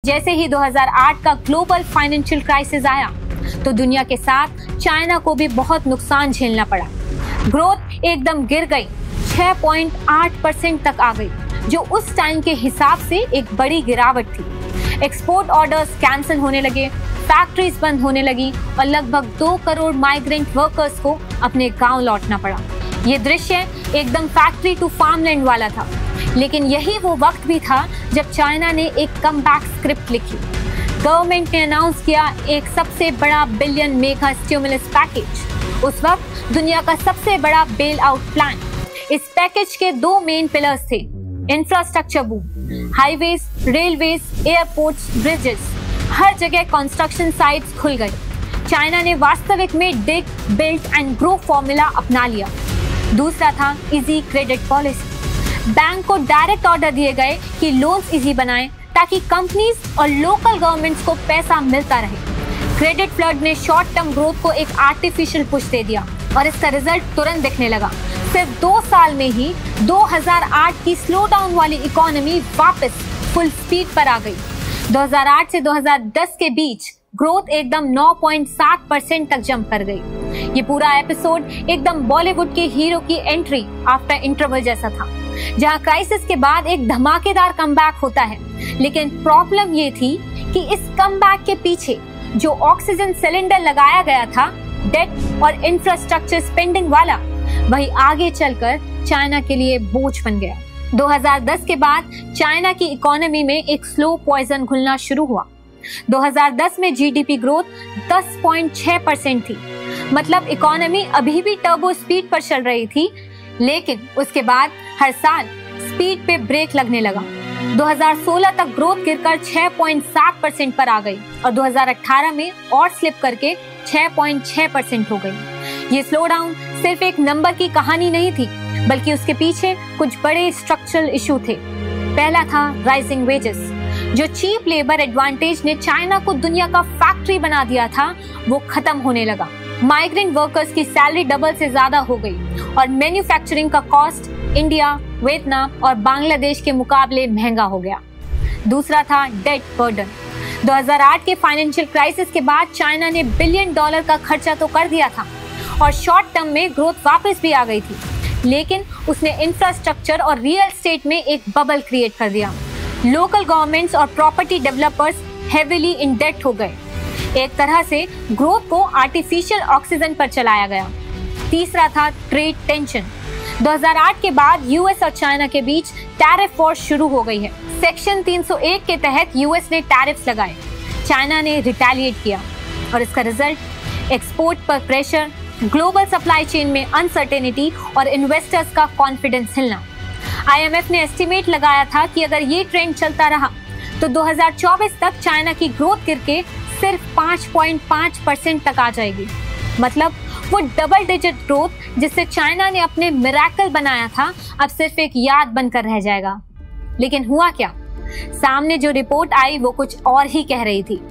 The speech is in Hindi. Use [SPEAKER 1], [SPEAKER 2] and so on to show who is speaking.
[SPEAKER 1] जैसे ही 2008 का ग्लोबल फाइनेंशियल क्राइसिस आया तो दुनिया के साथ चाइना को भी बहुत नुकसान झेलना पड़ा। ग्रोथ एकदम गिर गई, 6.8% तक आ गई, जो उस टाइम के हिसाब से एक बड़ी गिरावट थी। एक्सपोर्ट ऑर्डर्स कैंसिल होने लगे, फैक्ट्रीज बंद होने लगी और लगभग 2 करोड़ माइग्रेंट वर्कर्स को अपने गांव लौटना पड़ा। ये दृश्य एकदम फैक्ट्री टू फार्मलैंड वाला था, लेकिन यही वो वक्त भी था जब चाइना ने एक कमबैक स्क्रिप्ट लिखी। गवर्नमेंट ने अनाउंस किया एक सबसे बड़ा बिलियन मेगा स्टिमुलस पैकेज, उस वक्त दुनिया का सबसे बड़ा बेल आउट प्लान। इस पैकेज के 2 मेन पिलर्स थे, infrastructure boom, highways, railways, airports, bridges, हर जगह कंस्ट्रक्शन साइट्स खुल गए। चाइना ने वास्तविक में dig, build and grow formula अपना लिया। दूसरा था इजी क्रेडिट पॉलिसी। बैंक को डायरेक्ट ऑर्डर दिए गए कि लोन्स इजी बनाएं ताकि कंपनीज और लोकल गवर्नमेंट्स को पैसा मिलता रहे। क्रेडिट फ्लड ने शॉर्ट टर्म ग्रोथ को एक आर्टिफिशियल पुश दे दिया और इसका रिजल्ट तुरंत दिखने लगा। सिर्फ 2 साल में ही 2008 की स्लो डाउन वाली इकोनॉमी वापस फुल स्पीड पर आ गई। 2008 से 2010 के बीच ग्रोथ एकदम 9.7% तक जंप कर गई। ये पूरा एपिसोड एकदम बॉलीवुड के हीरो की एंट्री आफ्टर इंटरवल जैसा था, जहां क्राइसिस के बाद एक धमाकेदार कमबैक होता है। लेकिन प्रॉब्लम ये थी कि इस कमबैक के पीछे जो ऑक्सीजन सिलेंडर लगाया गया था, डेट और इंफ्रास्ट्रक्चर स्पेंडिंग वाला, वही आगे चलकर चाइना के लिए बोझ बन गया। 2010 के बाद चाइना की इकोनॉमी में एक स्लो पॉइजन घुलना शुरू हुआ। 2010 में जीडीपी ग्रोथ 10.6% थी, मतलब इकोनॉमी अभी भी टर्बो स्पीड पर चल रही थी, लेकिन उसके बाद हर साल स्पीड पे ब्रेक लगने लगा। 2016 तक ग्रोथ गिरकर 6.7% पर आ गई और 2018 में और स्लिप करके 6.6% हो गई। ये स्लो डाउन सिर्फ एक नंबर की कहानी नहीं थी, बल्कि उसके पीछे कुछ बड़े स्ट्रक्चरल इशू थे। पहला था राइजिंग वेजेस। जो चीप लेबर एडवांटेज ने चाइना को दुनिया का फैक्ट्री बना दिया था, वो खत्म होने लगा। माइग्रेंट वर्कर्स की सैलरी डबल से ज्यादा हो गई और मैन्युफैक्चरिंग का कॉस्ट इंडिया, वियतनाम और बांग्लादेश के मुकाबले महंगा हो गया। दूसरा था डेट बर्डन। 2008 के फाइनेंशियल क्राइसिस के बाद चाइना ने $1 बिलियन का खर्चा तो कर दिया था और शॉर्ट टर्म में ग्रोथ वापस भी आ गई थी, लेकिन उसने इंफ्रास्ट्रक्चर और रियल एस्टेट में एक बबल क्रिएट कर दिया। लोकल गवर्नमेंट्स और प्रॉपर्टी डेवलपर्स हेवीली इन डेट हो गए। एक तरह से ग्रोथ को आर्टिफिशियल ऑक्सीजन पर चलाया गया। तीसरा था ट्रेड टेंशन। 2008 के बाद यूएस और चाइना के बीच टैरिफ वॉर शुरू हो गई है। सेक्शन 301 के तहत यूएस ने टैरिफ्स लगाए, चाइना ने रिटेलिएट किया और इसका रिजल्ट एक्सपोर्ट पर प्रेशर, ग्लोबल सप्लाई चेन में अनसर्टेनिटी और इन्वेस्टर्स का कॉन्फिडेंस हिलना। आईएमएफ ने एस्टिमेट लगाया था कि अगर ये ट्रेंड चलता रहा तो 2024 तक चाइना की ग्रोथ गिर के सिर्फ 5.5% तक आ जाएगी। मतलब वो डबल डिजिट ग्रोथ जिससे चाइना ने अपने मिरेकल बनाया था, अब सिर्फ एक याद बनकर रह जाएगा। लेकिन हुआ क्या? सामने जो रिपोर्ट आई वो कुछ और ही कह रही थी।